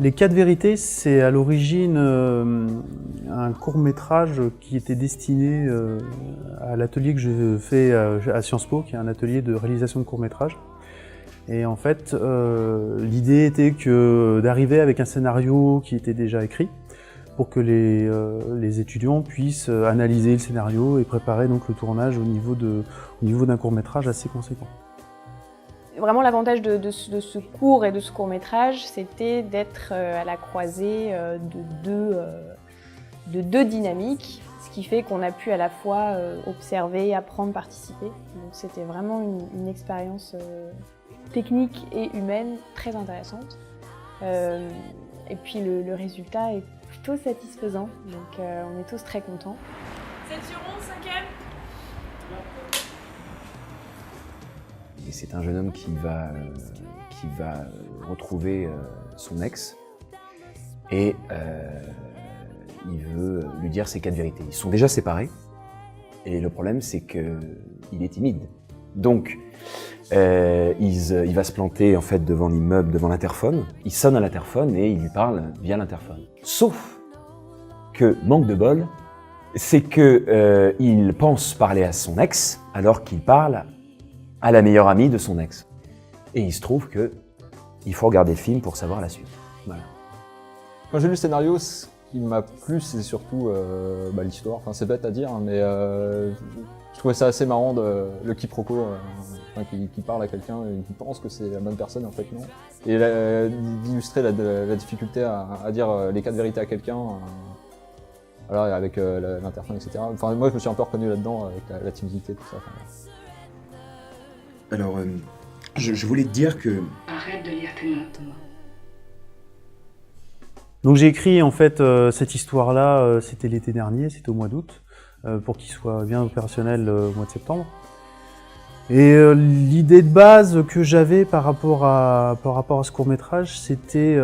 Les 4 vérités, c'est à l'origine un court-métrage qui était destiné à l'atelier que je fais à Sciences Po, qui est un atelier de réalisation de court-métrage. Et en fait, l'idée était d'arriver avec un scénario qui était déjà écrit pour que les étudiants puissent analyser le scénario et préparer donc le tournage au niveau d'un court-métrage assez conséquent. Vraiment, l'avantage de ce cours et de ce court-métrage, c'était d'être à la croisée de deux dynamiques, ce qui fait qu'on a pu à la fois observer, apprendre, participer. Donc c'était vraiment une expérience technique et humaine très intéressante. Et puis le résultat est plutôt satisfaisant, donc on est tous très contents. 7 sur 11, 5e. Et c'est un jeune homme qui va retrouver son ex et il veut lui dire ses 4 vérités. Ils sont déjà séparés et le problème c'est qu'il est timide. Donc il va se planter en fait devant l'immeuble, devant l'interphone. Il sonne à l'interphone et il lui parle via l'interphone. Sauf que, manque de bol, c'est qu'il pense parler à son ex alors qu'il parle à la meilleure amie de son ex. Et il se trouve qu'il faut regarder le film pour savoir la suite. Voilà. Quand j'ai lu le scénario, ce qui m'a plu, c'est surtout l'histoire. Enfin, c'est bête à dire, mais je trouvais ça assez marrant, le quiproquo, qui parle à quelqu'un et qui pense que c'est la bonne personne, en fait non. Et d'illustrer la difficulté à dire les 4 vérités à quelqu'un, voilà, avec l'interphone, etc. Enfin, moi, je me suis un peu reconnu là-dedans, avec la timidité, tout ça. Alors, je voulais te dire que... Arrête de lire tes notes, Thomas. Donc j'ai écrit en fait cette histoire-là, c'était l'été dernier, c'était au mois d'août, pour qu'il soit bien opérationnel au mois de septembre. Et l'idée de base que j'avais par rapport à ce court-métrage, c'était...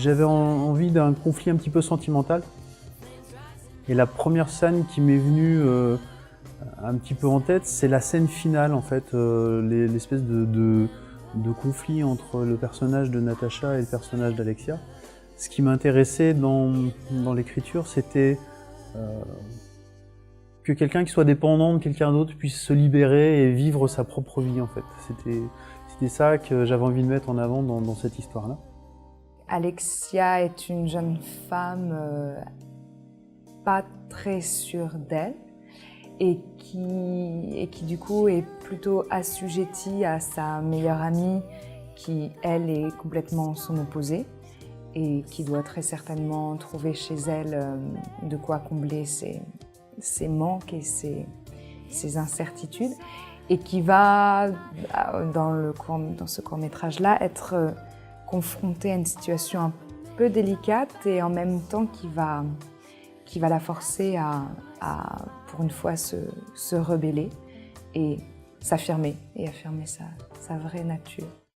j'avais envie d'un conflit un petit peu sentimental. Et la première scène qui m'est venue un petit peu en tête, c'est la scène finale en fait, l'espèce de conflit entre le personnage de Natacha et le personnage d'Alexia. Ce qui m'intéressait dans l'écriture, c'était que quelqu'un qui soit dépendant de quelqu'un d'autre puisse se libérer et vivre sa propre vie en fait. C'était ça que j'avais envie de mettre en avant dans cette histoire-là. Alexia est une jeune femme pas très sûre d'elle et qui du coup est plutôt assujettie à sa meilleure amie qui, elle, est complètement son opposée et qui doit très certainement trouver chez elle de quoi combler ses manques et ses incertitudes et qui va, dans ce court-métrage-là, être confrontée à une situation un peu délicate et en même temps qui va la forcer à pour une fois, se rebeller et s'affirmer et affirmer sa vraie nature.